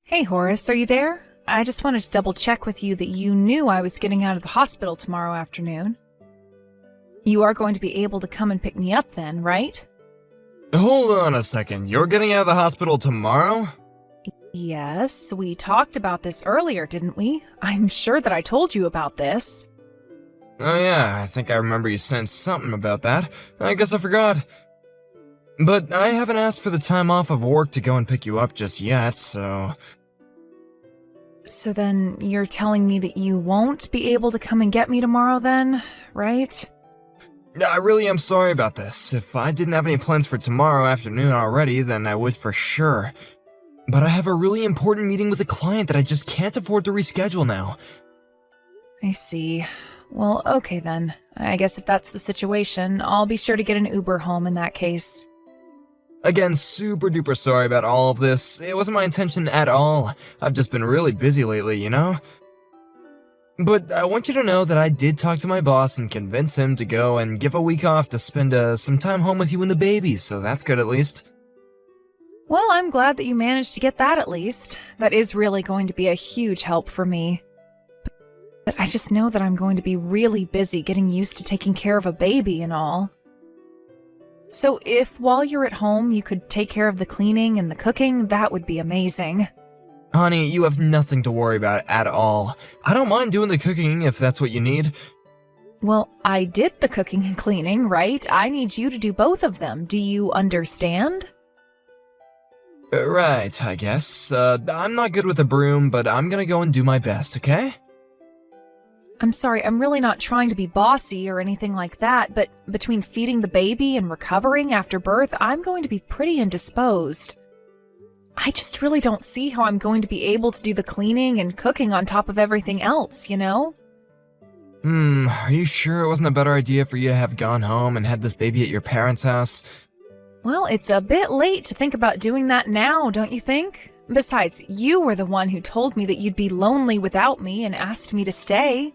Hey Horace, are you there? I just wanted to double check with you that you knew I was getting out of the hospital tomorrow afternoon. You are going to be able to come and pick me up then, right? Hold on a second, you're getting out of the hospital tomorrow? Yes, we talked about this earlier, didn't we? I'm sure that I told you about this. Oh yeah, I think I remember you saying something about that. I guess I forgot. But I haven't asked for the time off of work to go and pick you up just yet, so... So then you're telling me that you won't be able to come and get me tomorrow then, right? I really am sorry about this. If I didn't have any plans for tomorrow afternoon already, then I would for sure. But I have a really important meeting with a client that I just can't afford to reschedule now. I see. Well, okay then. I guess if that's the situation, I'll be sure to get an Uber home in that case. Again, super duper sorry about all of this. It wasn't my intention at all. I've just been really busy lately, you know? But I want you to know that I did talk to my boss and convince him to go and give a week off to spend some time home with you and the baby, so that's good at least. Well, I'm glad that you managed to get that at least. That is really going to be a huge help for me. But I just know that I'm going to be really busy getting used to taking care of a baby and all. So if while you're at home you could take care of the cleaning and the cooking, that would be amazing. Honey, you have nothing to worry about at all. I don't mind doing the cooking if that's what you need. Well, I did the cooking and cleaning, right? I need you to do both of them. Do you understand? Right, I guess. I'm not good with a broom, but I'm gonna go and do my best, okay? I'm sorry, I'm really not trying to be bossy or anything like that, but between feeding the baby and recovering after birth, I'm going to be pretty indisposed. I just really don't see how I'm going to be able to do the cleaning and cooking on top of everything else, you know? Are you sure it wasn't a better idea for you to have gone home and had this baby at your parents' house? Well, it's a bit late to think about doing that now, don't you think? Besides, you were the one who told me that you'd be lonely without me and asked me to stay.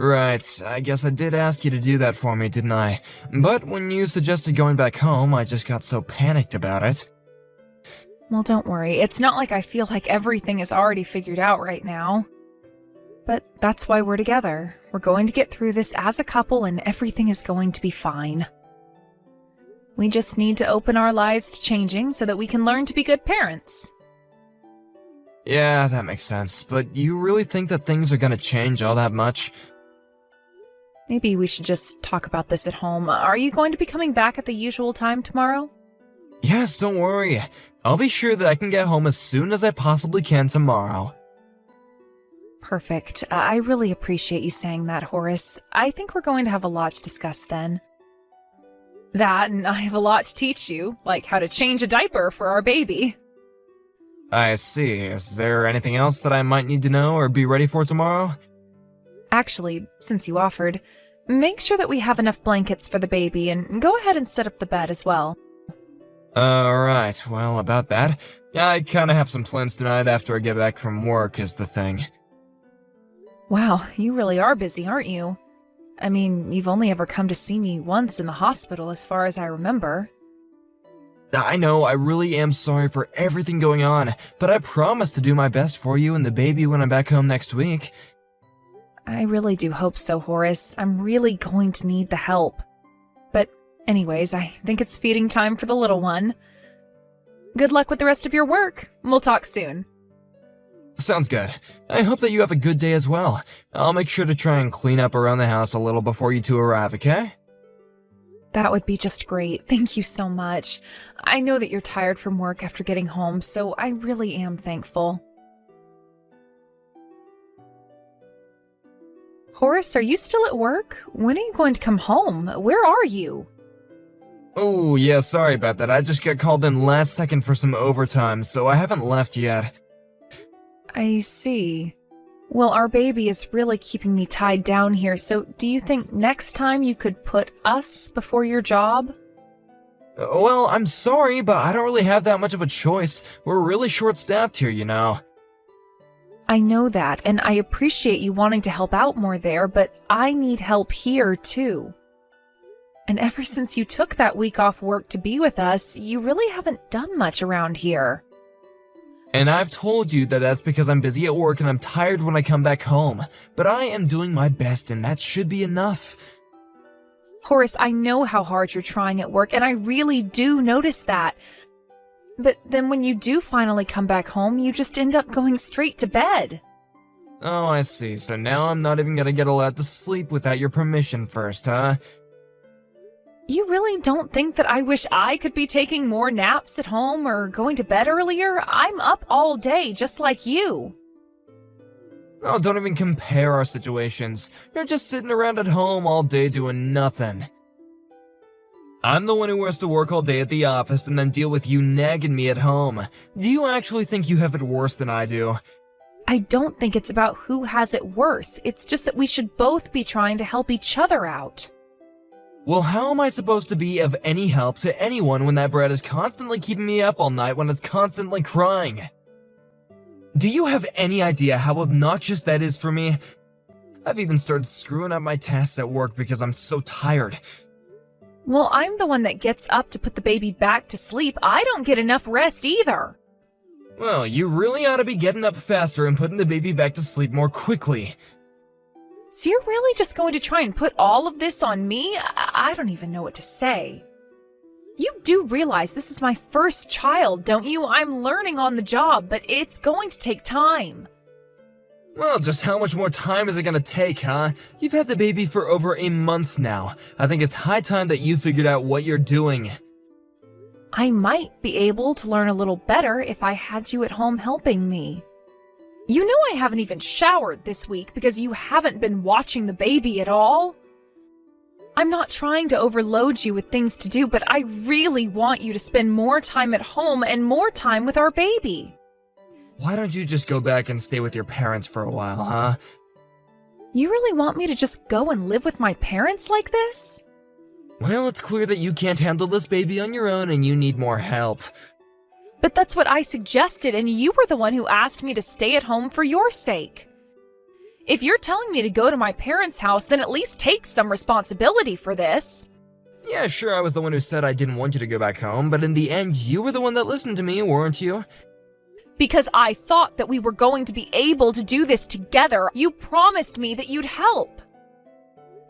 Right, I guess I did ask you to do that for me, didn't I? But when you suggested going back home, I just got so panicked about it. Well, don't worry. It's not like I feel like everything is already figured out right now. But that's why we're together. We're going to get through this as a couple and everything is going to be fine. We just need to open our lives to changing so that we can learn to be good parents. Yeah, that makes sense, but you really think that things are gonna change all that much? Maybe we should just talk about this at home. Are you going to be coming back at the usual time tomorrow? Yes, don't worry. I'll be sure that I can get home as soon as I possibly can tomorrow. Perfect. I really appreciate you saying that, Horace. I think we're going to have a lot to discuss then. That, and I have a lot to teach you, like how to change a diaper for our baby. I see. Is there anything else that I might need to know or be ready for tomorrow? Actually, since you offered, make sure that we have enough blankets for the baby and go ahead and set up the bed as well. Alright, well, about that, I kinda have some plans tonight after I get back from work is the thing. Wow, you really are busy, aren't you? I mean, you've only ever come to see me once in the hospital as far as I remember. I know, I really am sorry for everything going on, but I promise to do my best for you and the baby when I'm back home next week. I really do hope so, Horace. I'm really going to need the help. But anyways, I think it's feeding time for the little one. Good luck with the rest of your work. We'll talk soon. Sounds good. I hope that you have a good day as well. I'll make sure to try and clean up around the house a little before you two arrive, okay? That would be just great. Thank you so much. I know that you're tired from work after getting home, so I really am thankful. Horace, are you still at work? When are you going to come home? Where are you? Oh, yeah, sorry about that. I just got called in last second for some overtime, so I haven't left yet. I see. Well, our baby is really keeping me tied down here, so do you think next time you could put us before your job? Well, I'm sorry, but I don't really have that much of a choice. We're really short-staffed here, you know. I know that, and I appreciate you wanting to help out more there, but I need help here, too. And ever since you took that week off work to be with us, you really haven't done much around here. And I've told you that that's because I'm busy at work and I'm tired when I come back home. But I am doing my best and that should be enough. Horace, I know how hard you're trying at work, and I really do notice that. But then when you do finally come back home, you just end up going straight to bed. Oh, I see. So now I'm not even gonna get allowed to sleep without your permission first, huh? You really don't think that I wish I could be taking more naps at home or going to bed earlier? I'm up all day, just like you. Oh, don't even compare our situations. You're just sitting around at home all day doing nothing. I'm the one who has to work all day at the office and then deal with you nagging me at home. Do you actually think you have it worse than I do? I don't think it's about who has it worse. It's just that we should both be trying to help each other out. Well, how am I supposed to be of any help to anyone when that brat is constantly keeping me up all night when it's constantly crying? Do you have any idea how obnoxious that is for me? I've even started screwing up my tasks at work because I'm so tired. Well, I'm the one that gets up to put the baby back to sleep. I don't get enough rest either. Well, you really ought to be getting up faster and putting the baby back to sleep more quickly. So you're really just going to try and put all of this on me? I don't even know what to say. You do realize this is my first child, don't you? I'm learning on the job, but it's going to take time. Well, just how much more time is it gonna take, huh? You've had the baby for over a month now. I think it's high time that you figured out what you're doing. I might be able to learn a little better if I had you at home helping me. You know I haven't even showered this week because you haven't been watching the baby at all. I'm not trying to overload you with things to do, but I really want you to spend more time at home and more time with our baby. Why don't you just go back and stay with your parents for a while, huh? You really want me to just go and live with my parents like this? Well, it's clear that you can't handle this baby on your own and you need more help. But that's what I suggested, and you were the one who asked me to stay at home for your sake. If you're telling me to go to my parents' house, then at least take some responsibility for this. Yeah, sure, I was the one who said I didn't want you to go back home, but in the end, you were the one that listened to me, weren't you? Because I thought that we were going to be able to do this together. You promised me that you'd help.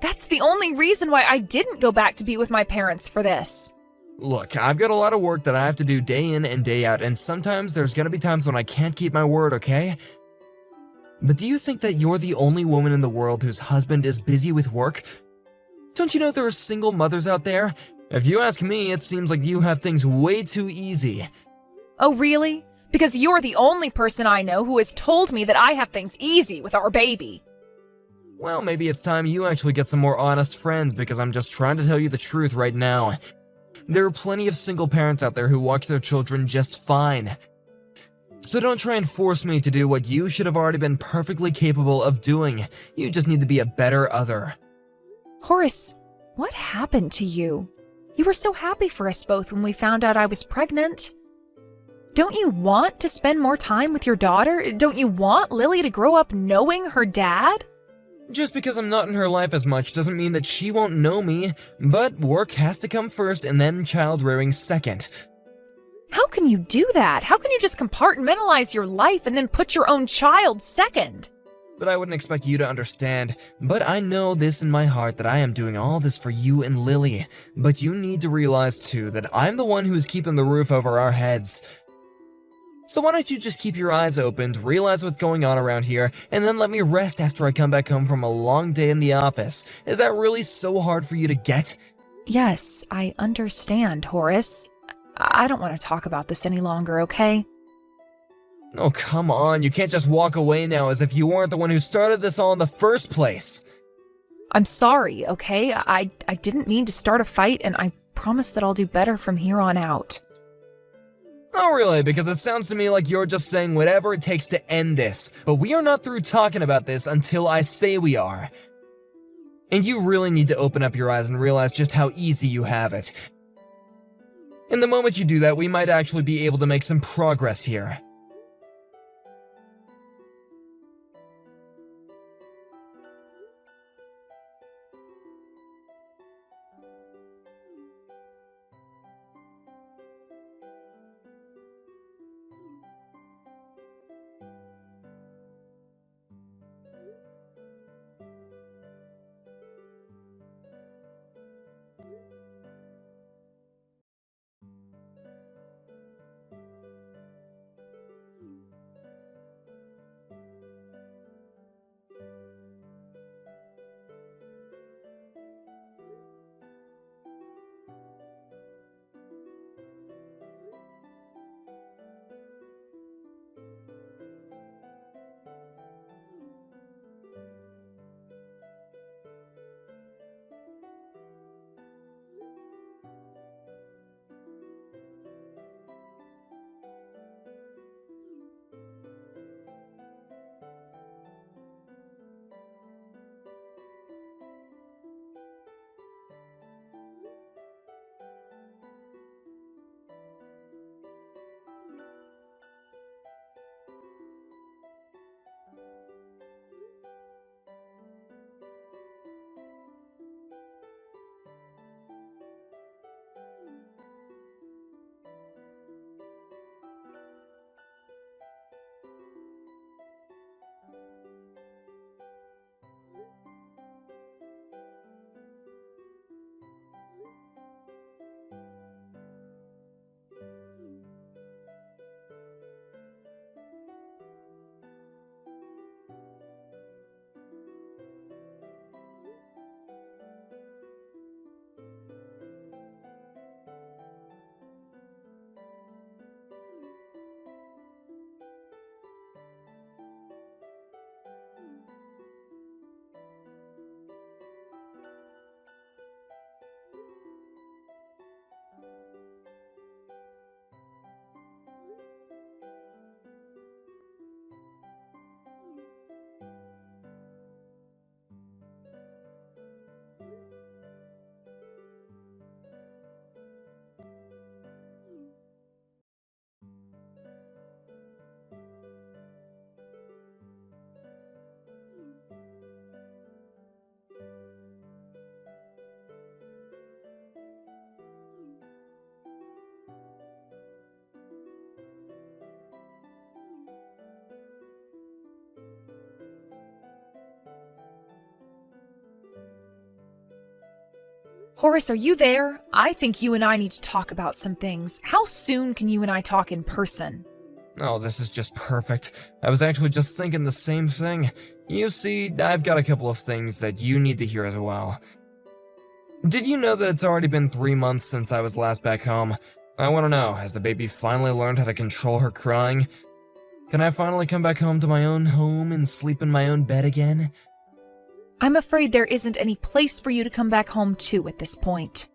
That's the only reason why I didn't go back to be with my parents for this. Look, I've got a lot of work that I have to do day in and day out, and sometimes there's gonna be times when I can't keep my word, okay? But do you think that you're the only woman in the world whose husband is busy with work? Don't you know there are single mothers out there? If you ask me, it seems like you have things way too easy. Oh, really? Because you're the only person I know who has told me that I have things easy with our baby. Well, maybe it's time you actually get some more honest friends because I'm just trying to tell you the truth right now. There are plenty of single parents out there who watch their children just fine. So don't try and force me to do what you should have already been perfectly capable of doing. You just need to be a better other. Horace, what happened to you? You were so happy for us both when we found out I was pregnant. Don't you want to spend more time with your daughter? Don't you want Lily to grow up knowing her dad? Just because I'm not in her life as much doesn't mean that she won't know me, but work has to come first and then child rearing second. How can you do that? How can you just compartmentalize your life and then put your own child second? But I wouldn't expect you to understand. But I know this in my heart that I am doing all this for you and Lily. But you need to realize too that I'm the one who's keeping the roof over our heads. So why don't you just keep your eyes opened, realize what's going on around here, and then let me rest after I come back home from a long day in the office. Is that really so hard for you to get? Yes, I understand, Horace. I don't want to talk about this any longer, okay? Oh, come on, you can't just walk away now as if you weren't the one who started this all in the first place. I'm sorry, okay? I didn't mean to start a fight, and I promise that I'll do better from here on out. Oh, really? Because it sounds to me like you're just saying whatever it takes to end this. But we are not through talking about this until I say we are. And you really need to open up your eyes and realize just how easy you have it. And the moment you do that, we might actually be able to make some progress here. Horace, are you there? I think you and I need to talk about some things. How soon can you and I talk in person? Oh, this is just perfect. I was actually just thinking the same thing. You see, I've got a couple of things that you need to hear as well. Did you know that it's already been 3 months since I was last back home? I want to know, has the baby finally learned how to control her crying? Can I finally come back home to my own home and sleep in my own bed again? I'm afraid there isn't any place for you to come back home to at this point.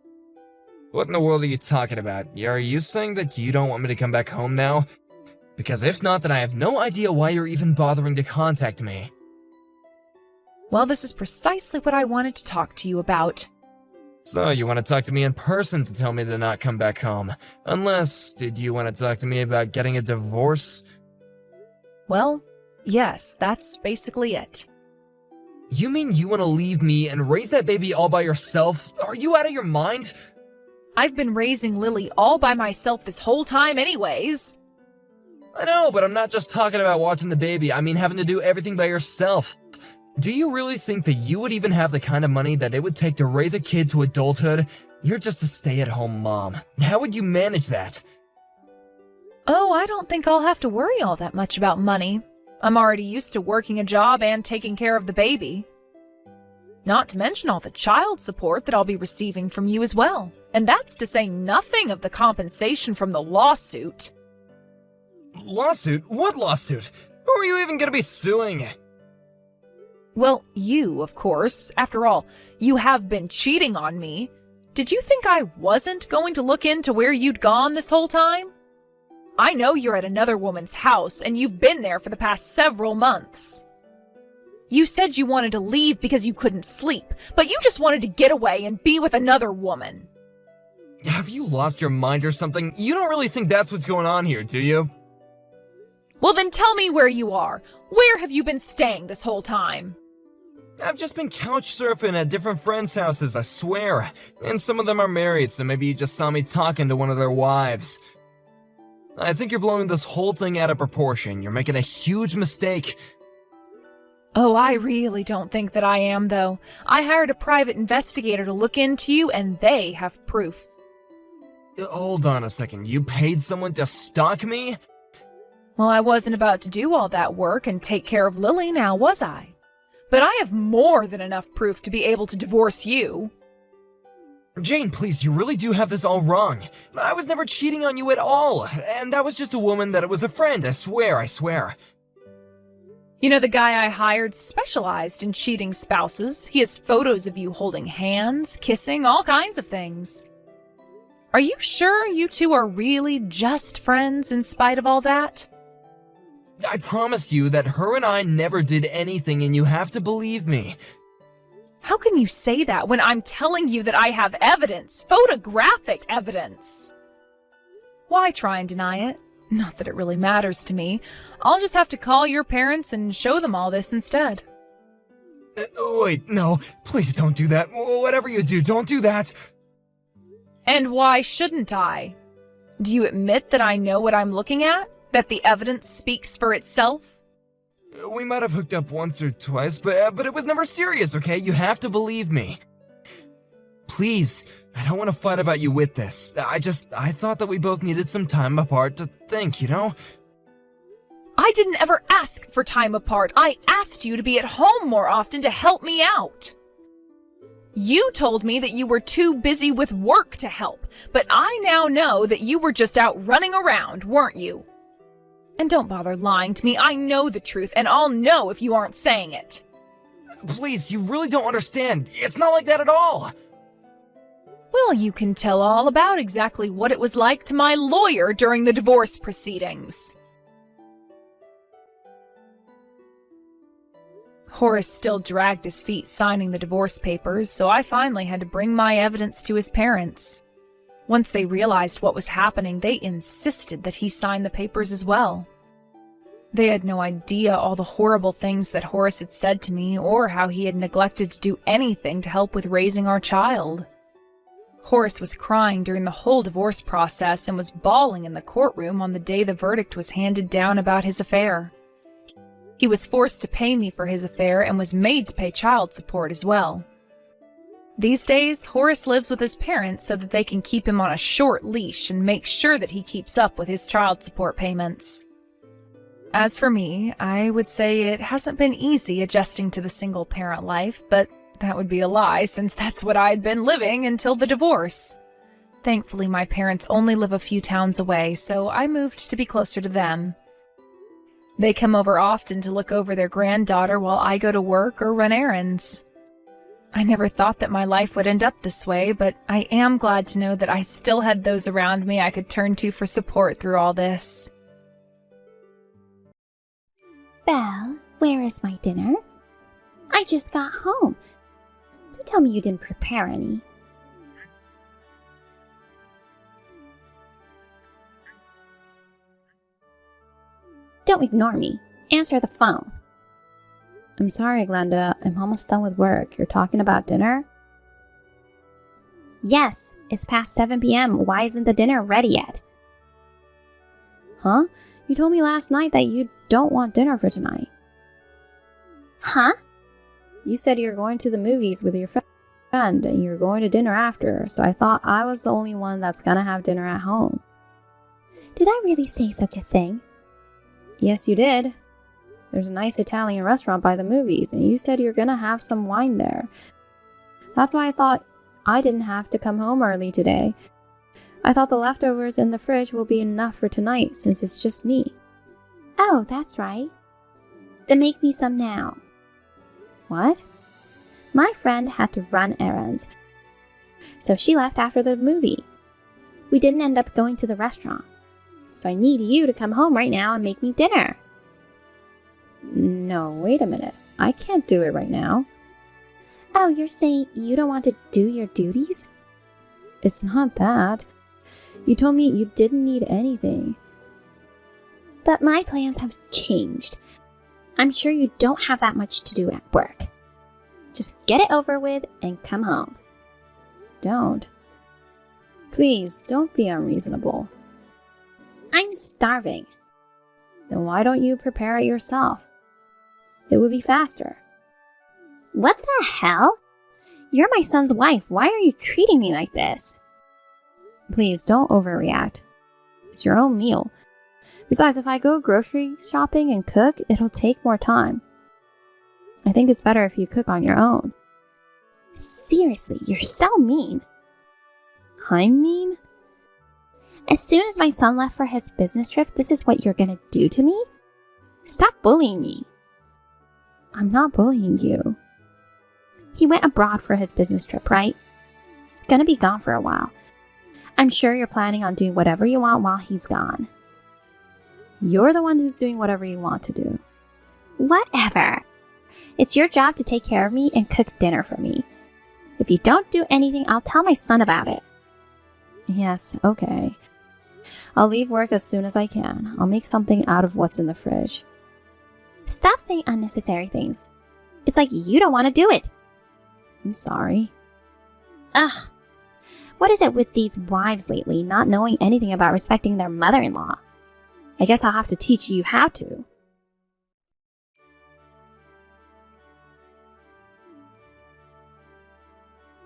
What in the world are you talking about? Are you saying that you don't want me to come back home now? Because if not, then I have no idea why you're even bothering to contact me. Well, this is precisely what I wanted to talk to you about. So, you want to talk to me in person to tell me to not come back home? Unless, did you want to talk to me about getting a divorce? Well, yes, that's basically it. You mean you want to leave me and raise that baby all by yourself? Are you out of your mind? I've been raising Lily all by myself this whole time anyways. I know, but I'm not just talking about watching the baby. I mean having to do everything by yourself. Do you really think that you would even have the kind of money that it would take to raise a kid to adulthood? You're just a stay-at-home mom. How would you manage that? Oh, I don't think I'll have to worry all that much about money. I'm already used to working a job and taking care of the baby. Not to mention all the child support that I'll be receiving from you as well. And that's to say nothing of the compensation from the lawsuit. Lawsuit? What lawsuit? Who are you even gonna be suing? Well, you, of course. After all, you have been cheating on me. Did you think I wasn't going to look into where you'd gone this whole time? I know you're at another woman's house, and you've been there for the past several months. You said you wanted to leave because you couldn't sleep, but you just wanted to get away and be with another woman. Have you lost your mind or something? You don't really think that's what's going on here, do you? Well, then tell me where you are. Where have you been staying this whole time? I've just been couch surfing at different friends' houses, I swear. And some of them are married, so maybe you just saw me talking to one of their wives. I think you're blowing this whole thing out of proportion. You're making a huge mistake. Oh, I really don't think that I am, though. I hired a private investigator to look into you, and they have proof. Hold on a second. You paid someone to stalk me? Well, I wasn't about to do all that work and take care of Lily now, was I? But I have more than enough proof to be able to divorce you. Jane, please, you really do have this all wrong. I was never cheating on you at all, and that was just a woman that was a friend, I swear. You know, the guy I hired specialized in cheating spouses. He has photos of you holding hands, kissing, all kinds of things. Are you sure you two are really just friends in spite of all that? I promise you that her and I never did anything, and you have to believe me. How can you say that when I'm telling you that I have evidence, photographic evidence? Why try and deny it? Not that it really matters to me. I'll just have to call your parents and show them all this instead. Wait, no, please don't do that. Whatever you do, don't do that. And why shouldn't I? Do you admit that I know what I'm looking at? That the evidence speaks for itself? We might have hooked up once or twice, but it was never serious, okay? You have to believe me. Please, I don't want to fight about you with this. I thought that we both needed some time apart to think, you know? I didn't ever ask for time apart. I asked you to be at home more often to help me out. You told me that you were too busy with work to help, but I now know that you were just out running around, weren't you? And don't bother lying to me. I know the truth, and I'll know if you aren't saying it. Please, you really don't understand. It's not like that at all. Well, you can tell all about exactly what it was like to my lawyer during the divorce proceedings. Horace still dragged his feet signing the divorce papers, so I finally had to bring my evidence to his parents. Once they realized what was happening, they insisted that he sign the papers as well. They had no idea all the horrible things that Horace had said to me, or how he had neglected to do anything to help with raising our child. Horace was crying during the whole divorce process and was bawling in the courtroom on the day the verdict was handed down about his affair. He was forced to pay me for his affair and was made to pay child support as well. These days, Horace lives with his parents so that they can keep him on a short leash and make sure that he keeps up with his child support payments. As for me, I would say it hasn't been easy adjusting to the single-parent life, but that would be a lie since that's what I'd been living until the divorce. Thankfully, my parents only live a few towns away, so I moved to be closer to them. They come over often to look over their granddaughter while I go to work or run errands. I never thought that my life would end up this way, but I am glad to know that I still had those around me I could turn to for support through all this. Belle, where is my dinner? I just got home. Don't tell me you didn't prepare any. Don't ignore me. Answer the phone. I'm sorry, Glenda. I'm almost done with work. You're talking about dinner? Yes, it's past 7 p.m. Why isn't the dinner ready yet? Huh? You told me last night that you don't want dinner for tonight. Huh? You said you're going to the movies with your friend and you're going to dinner after, so I thought I was the only one that's gonna have dinner at home. Did I really say such a thing? Yes, you did. There's a nice Italian restaurant by the movies, and you said you're gonna have some wine there. That's why I thought I didn't have to come home early today. I thought the leftovers in the fridge will be enough for tonight, since it's just me. Oh, that's right. Then make me some now. What? My friend had to run errands, so she left after the movie. We didn't end up going to the restaurant, so I need you to come home right now and make me dinner. No, wait a minute. I can't do it right now. Oh, you're saying you don't want to do your duties? It's not that. You told me you didn't need anything. But my plans have changed. I'm sure you don't have that much to do at work. Just get it over with and come home. Don't. Please, don't be unreasonable. I'm starving. Then why don't you prepare it yourself? It would be faster. What the hell? You're my son's wife. Why are you treating me like this? Please, don't overreact. It's your own meal. Besides, if I go grocery shopping and cook, it'll take more time. I think it's better if you cook on your own. Seriously, you're so mean. I'm mean? As soon as my son left for his business trip, this is what you're gonna do to me? Stop bullying me. I'm not bullying you. He went abroad for his business trip, right? He's gonna be gone for a while. I'm sure you're planning on doing whatever you want while he's gone. You're the one who's doing whatever you want to do. Whatever. It's your job to take care of me and cook dinner for me. If you don't do anything, I'll tell my son about it. Yes, okay. I'll leave work as soon as I can. I'll make something out of what's in the fridge. Stop saying unnecessary things. It's like you don't want to do it. I'm sorry. Ugh. What is it with these wives lately, not knowing anything about respecting their mother-in-law? I guess I'll have to teach you how to.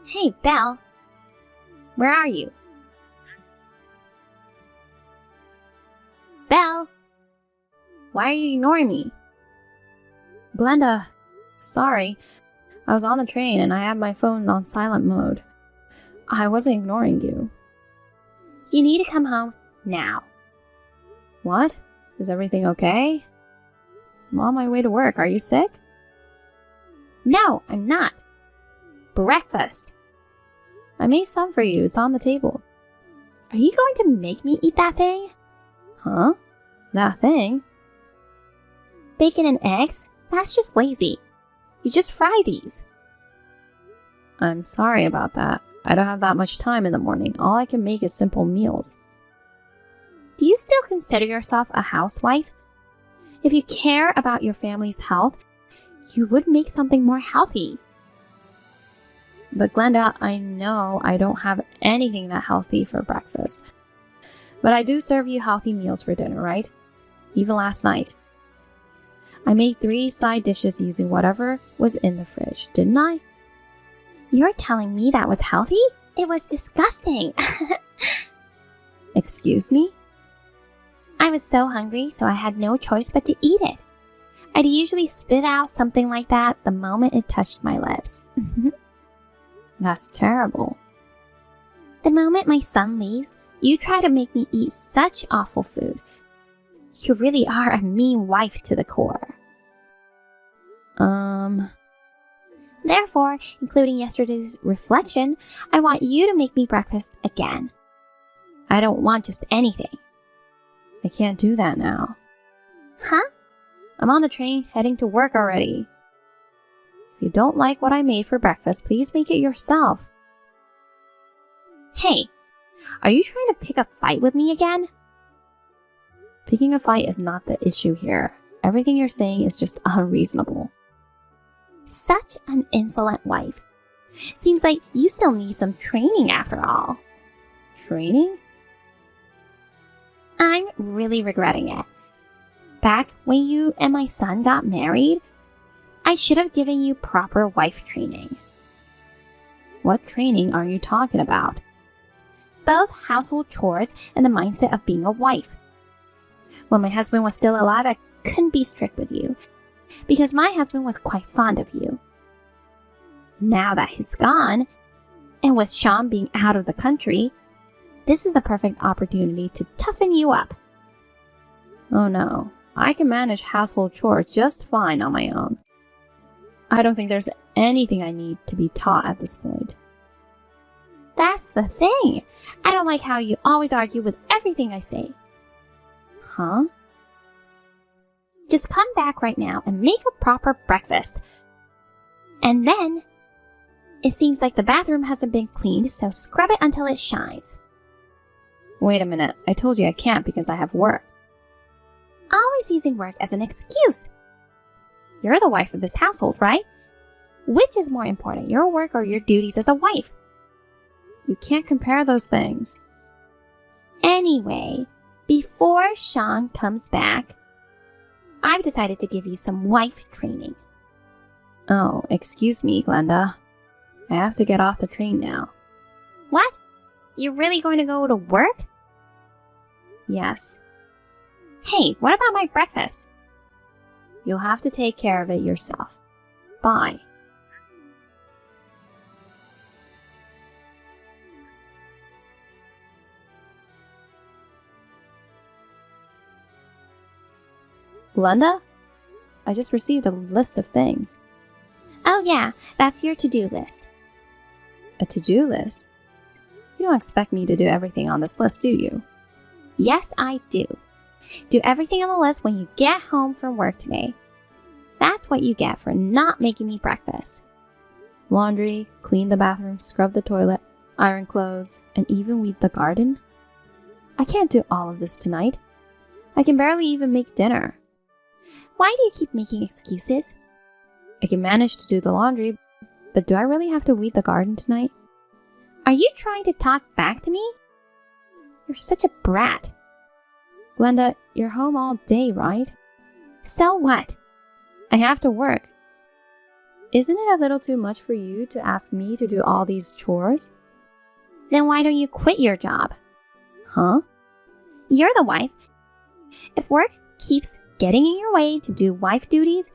Hey, Belle. Where are you? Belle! Why are you ignoring me? Glenda, sorry. I was on the train and I had my phone on silent mode. I wasn't ignoring you. You need to come home now. What? Is everything okay? I'm on my way to work. Are you sick? No, I'm not. Breakfast. I made some for you. It's on the table. Are you going to make me eat that thing? Huh? That thing? Bacon and eggs? That's just lazy. You just fry these. I'm sorry about that. I don't have that much time in the morning. All I can make is simple meals. Do you still consider yourself a housewife? If you care about your family's health, you would make something more healthy. But Glenda, I know I don't have anything that healthy for breakfast. But I do serve you healthy meals for dinner, right? Even last night. I made 3 side dishes using whatever was in the fridge, didn't I? You're telling me that was healthy? It was disgusting. Excuse me? I was so hungry, so I had no choice but to eat it. I'd usually spit out something like that the moment it touched my lips. That's terrible. The moment my son leaves, you try to make me eat such awful food. You really are a mean wife to the core. Therefore, including yesterday's reflection, I want you to make me breakfast again. I don't want just anything. I can't do that now. Huh? I'm on the train heading to work already. If you don't like what I made for breakfast, please make it yourself. Hey, are you trying to pick a fight with me again? Picking a fight is not the issue here. Everything you're saying is just unreasonable. Such an insolent wife. Seems like you still need some training after all. Training? I'm really regretting it. Back when you and my son got married, I should have given you proper wife training. What training are you talking about? Both household chores and the mindset of being a wife. When my husband was still alive, I couldn't be strict with you, because my husband was quite fond of you. Now that he's gone, and with Sean being out of the country, this is the perfect opportunity to toughen you up. Oh no, I can manage household chores just fine on my own. I don't think there's anything I need to be taught at this point. That's the thing. I don't like how you always argue with everything I say. Huh? Just come back right now and make a proper breakfast. And then, it seems like the bathroom hasn't been cleaned, so scrub it until it shines. Wait a minute, I told you I can't because I have work. Always using work as an excuse. You're the wife of this household, right? Which is more important, your work or your duties as a wife? You can't compare those things. Anyway, before Sean comes back, I've decided to give you some wife training. Oh, excuse me, Glenda. I have to get off the train now. What? You're really going to go to work? Yes. Hey, what about my breakfast? You'll have to take care of it yourself. Bye. Glenda? I just received a list of things. Oh yeah, that's your to-do list. A to-do list? You don't expect me to do everything on this list, do you? Yes, I do. Do everything on the list when you get home from work today. That's what you get for not making me breakfast. Laundry, clean the bathroom, scrub the toilet, iron clothes, and even weed the garden? I can't do all of this tonight. I can barely even make dinner. Why do you keep making excuses? I can manage to do the laundry, but do I really have to weed the garden tonight? Are you trying to talk back to me? You're such a brat. Glenda, you're home all day, right? So what? I have to work. Isn't it a little too much for you to ask me to do all these chores? Then why don't you quit your job? Huh? You're the wife. If work keeps getting in your way to do wife duties,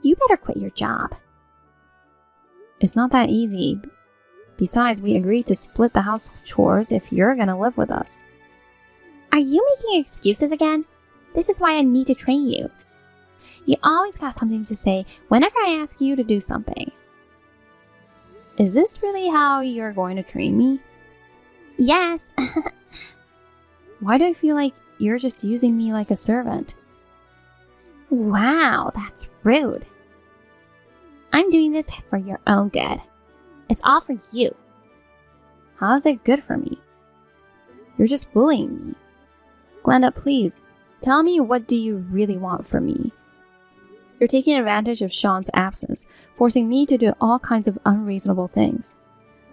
you better quit your job. It's not that easy. Besides, we agreed to split the household chores if you're gonna live with us. Are you making excuses again? This is why I need to train you. You always got something to say whenever I ask you to do something. Is this really how you're going to train me? Yes. Why do I feel like you're just using me like a servant? Wow, that's rude. I'm doing this for your own good. It's all for you. How is it good for me? You're just bullying me. Glenda, please, tell me, what do you really want from me? You're taking advantage of Sean's absence, forcing me to do all kinds of unreasonable things.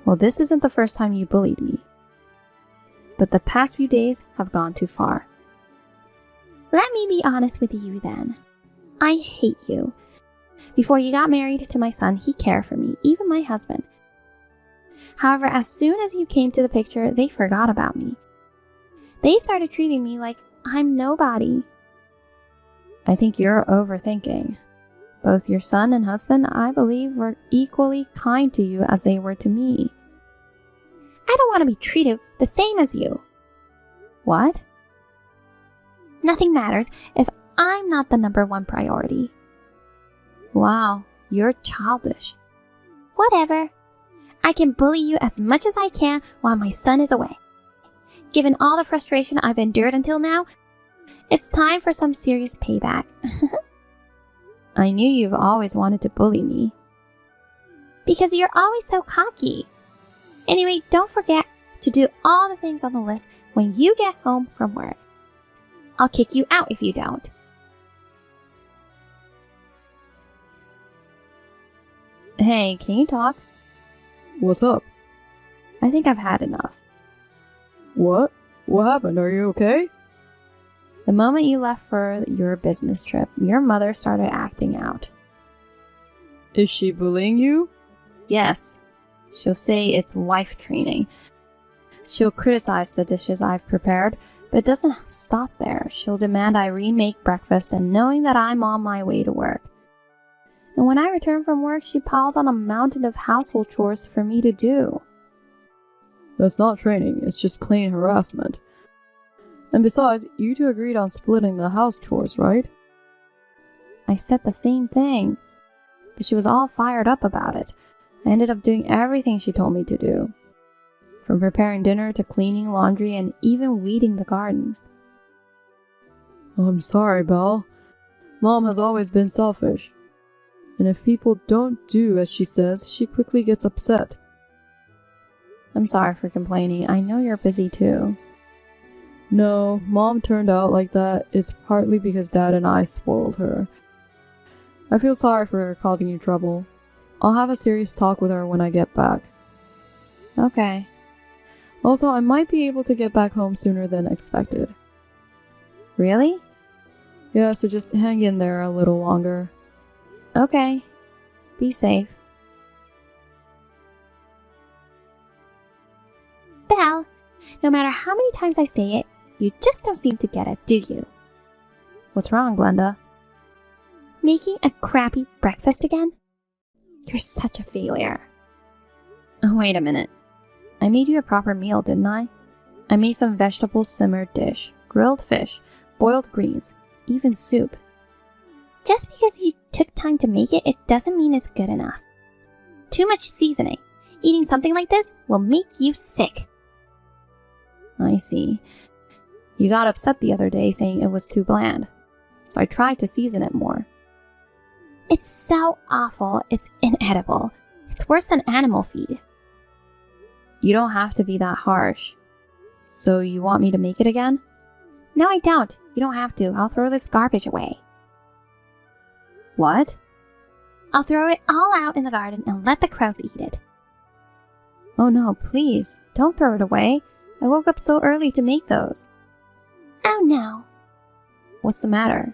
Well, this isn't the first time you bullied me. But the past few days have gone too far. Let me be honest with you then. I hate you. Before you got married to my son, he cared for me, even my husband. However, as soon as you came to the picture, they forgot about me. They started treating me like I'm nobody. I think you're overthinking. Both your son and husband, I believe, were equally kind to you as they were to me. I don't want to be treated the same as you. What? Nothing matters if I'm not the number one priority. Wow, you're childish. Whatever. I can bully you as much as I can while my son is away. Given all the frustration I've endured until now, it's time for some serious payback. I knew you've always wanted to bully me. Because you're always so cocky. Anyway, don't forget to do all the things on the list when you get home from work. I'll kick you out if you don't. Hey, can you talk? What's up? I think I've had enough. What? What happened? Are you okay? The moment you left for your business trip, your mother started acting out. Is she bullying you? Yes. She'll say it's wife training. She'll criticize the dishes I've prepared, but it doesn't stop there. She'll demand I remake breakfast and knowing that I'm on my way to work. And when I return from work, she piles on a mountain of household chores for me to do. That's not training, it's just plain harassment. And besides, you two agreed on splitting the house chores, right? I said the same thing, but she was all fired up about it. I ended up doing everything she told me to do. From preparing dinner to cleaning laundry and even weeding the garden. I'm sorry, Belle. Mom has always been selfish. And if people don't do as she says, she quickly gets upset. I'm sorry for complaining. I know you're busy too. No, Mom turned out like that is partly because Dad and I spoiled her. I feel sorry for her causing you trouble. I'll have a serious talk with her when I get back. Okay. Also, I might be able to get back home sooner than expected. Really? Yeah, so just hang in there a little longer. Okay. Be safe. Belle, no matter how many times I say it, you just don't seem to get it, do you? What's wrong, Glenda? Making a crappy breakfast again? You're such a failure. Oh, wait a minute. I made you a proper meal, didn't I? I made some vegetable simmered dish, grilled fish, boiled greens, even soup. Just because you took time to make it, it doesn't mean it's good enough. Too much seasoning. Eating something like this will make you sick. I see. You got upset the other day saying it was too bland, so I tried to season it more. It's so awful, it's inedible. It's worse than animal feed. You don't have to be that harsh. So you want me to make it again? No, I don't. You don't have to. I'll throw this garbage away. What? I'll throw it all out in the garden and let the crows eat it. Oh no, please, don't throw it away. I woke up so early to make those. Oh no. What's the matter?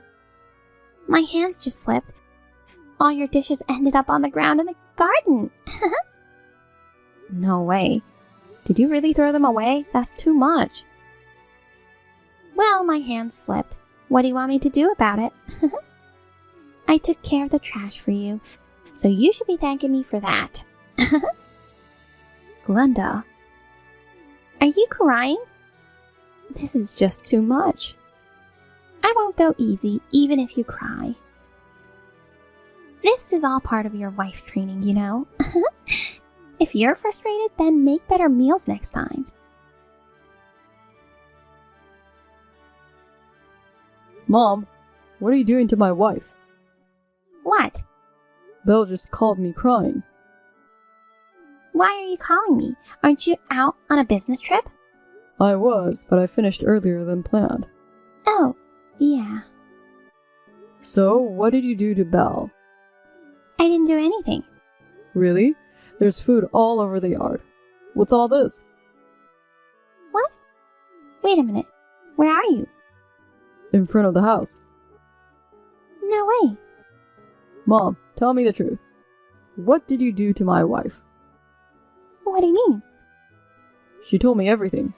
My hands just slipped. All your dishes ended up on the ground in the garden. No way. Did you really throw them away? That's too much. Well, my hands slipped. What do you want me to do about it? I took care of the trash for you, so you should be thanking me for that. Glenda. Are you crying? This is just too much. I won't go easy, even if you cry. This is all part of your wife training, you know. If you're frustrated, then make better meals next time. Mom, what are you doing to my wife? What? Belle just called me crying. Why are you calling me? Aren't you out on a business trip? I was, but I finished earlier than planned. Oh, yeah. So, what did you do to Belle? I didn't do anything. Really? There's food all over the yard. What's all this? What? Wait a minute. Where are you? In front of the house. No way. Mom, tell me the truth. What did you do to my wife? What do you mean? She told me everything.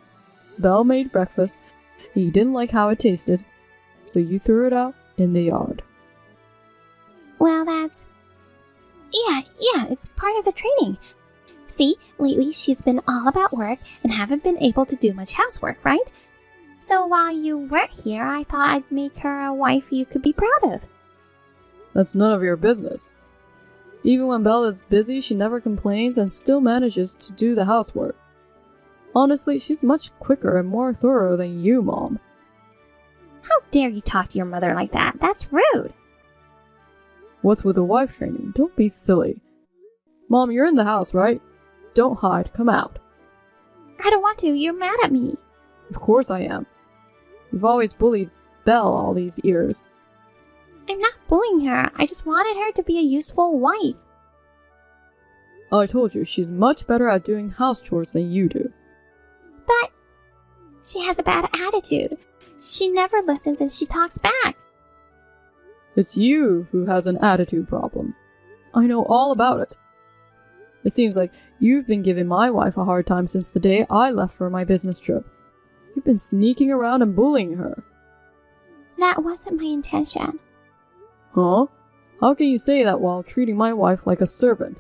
Belle made breakfast, and you didn't like how it tasted, so you threw it out in the yard. Well, that's... Yeah, it's part of the training. See, lately she's been all about work and haven't been able to do much housework, right? So while you weren't here, I thought I'd make her a wife you could be proud of. That's none of your business. Even when Belle is busy, she never complains and still manages to do the housework. Honestly, she's much quicker and more thorough than you, Mom. How dare you talk to your mother like that? That's rude. What's with the wife training? Don't be silly. Mom, you're in the house, right? Don't hide. Come out. I don't want to. You're mad at me. Of course I am. You've always bullied Belle all these years. I'm not bullying her. I just wanted her to be a useful wife. I told you, she's much better at doing house chores than you do. But she has a bad attitude. She never listens and she talks back. It's you who has an attitude problem. I know all about it. It seems like you've been giving my wife a hard time since the day I left for my business trip. You've been sneaking around and bullying her. That wasn't my intention. Huh? How can you say that while treating my wife like a servant?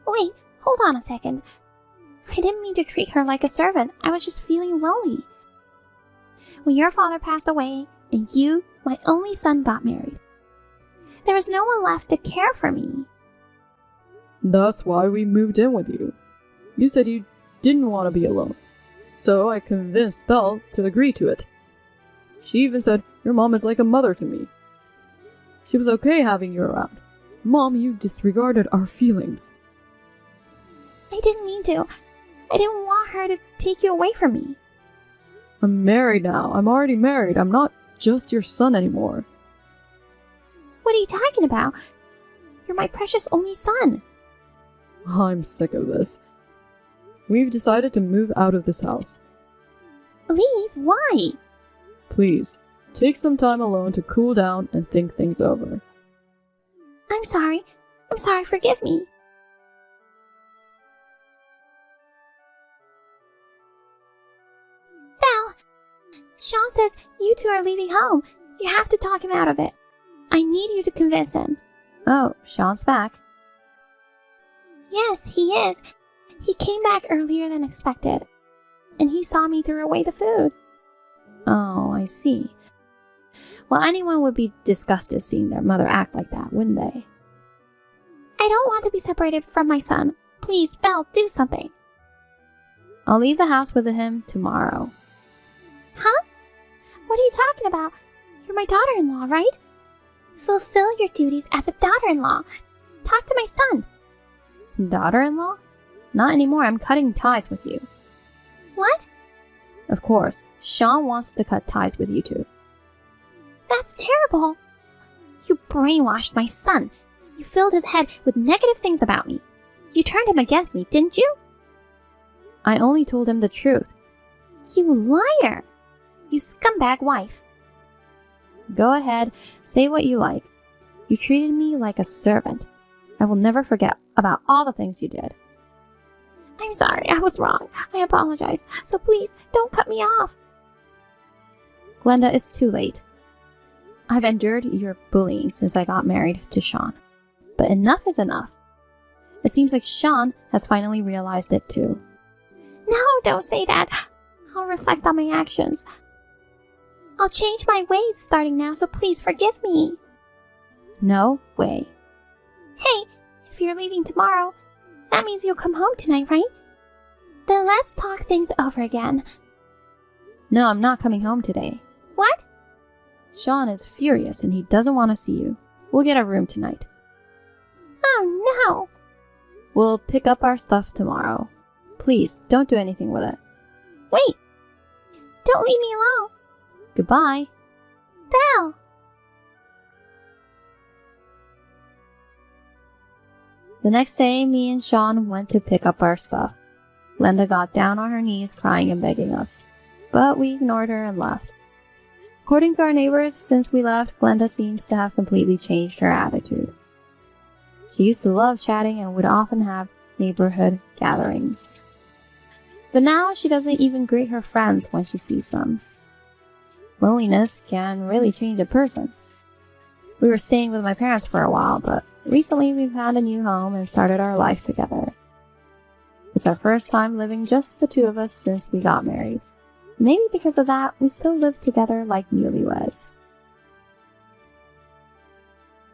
Wait, hold on a second. I didn't mean to treat her like a servant. I was just feeling lonely. When your father passed away and you, my only son, got married, there was no one left to care for me. That's why we moved in with you. You said you didn't want to be alone. So I convinced Belle to agree to it. She even said, your mom is like a mother to me. She was okay having you around. Mom, you disregarded our feelings. I didn't mean to. I didn't want her to take you away from me. I'm married now. I'm already married. I'm not just your son anymore. What are you talking about? You're my precious only son. I'm sick of this. We've decided to move out of this house. Leave? Why? Please, take some time alone to cool down and think things over. I'm sorry. Forgive me. Belle! Sean says you two are leaving home. You have to talk him out of it. I need you to convince him. Oh, Sean's back. Yes, he is. He came back earlier than expected. And he saw me throw away the food. Oh, I see. Well, anyone would be disgusted seeing their mother act like that, wouldn't they? I don't want to be separated from my son. Please, Belle, do something. I'll leave the house with him tomorrow. Huh? What are you talking about? You're my daughter-in-law, right? Fulfill your duties as a daughter-in-law. Talk to my son. Daughter-in-law? Not anymore. I'm cutting ties with you. What? Of course. Sean wants to cut ties with you two. That's terrible. You brainwashed my son. You filled his head with negative things about me. You turned him against me, didn't you? I only told him the truth. You liar. You scumbag wife. Go ahead, say what you like. You treated me like a servant. I will never forget about all the things you did. I'm sorry, I was wrong. I apologize. So please, don't cut me off. Glenda, it's too late. I've endured your bullying since I got married to Sean. But enough is enough. It seems like Sean has finally realized it too. No, don't say that. I'll reflect on my actions. I'll change my ways starting now, so please forgive me. No way. Hey, if you're leaving tomorrow, that means you'll come home tonight, right? Then let's talk things over again. No, I'm not coming home today. What? Sean is furious and he doesn't want to see you. We'll get a room tonight. Oh no! We'll pick up our stuff tomorrow. Please, don't do anything with it. Wait! Don't leave me alone! Goodbye. Belle! The next day, me and Sean went to pick up our stuff. Glenda got down on her knees crying and begging us, but we ignored her and left. According to our neighbors, since we left, Glenda seems to have completely changed her attitude. She used to love chatting and would often have neighborhood gatherings. But now she doesn't even greet her friends when she sees them. Loneliness can really change a person. We were staying with my parents for a while, but recently we've had a new home and started our life together. It's our first time living just the two of us since we got married. Maybe because of that, we still live together like newlyweds.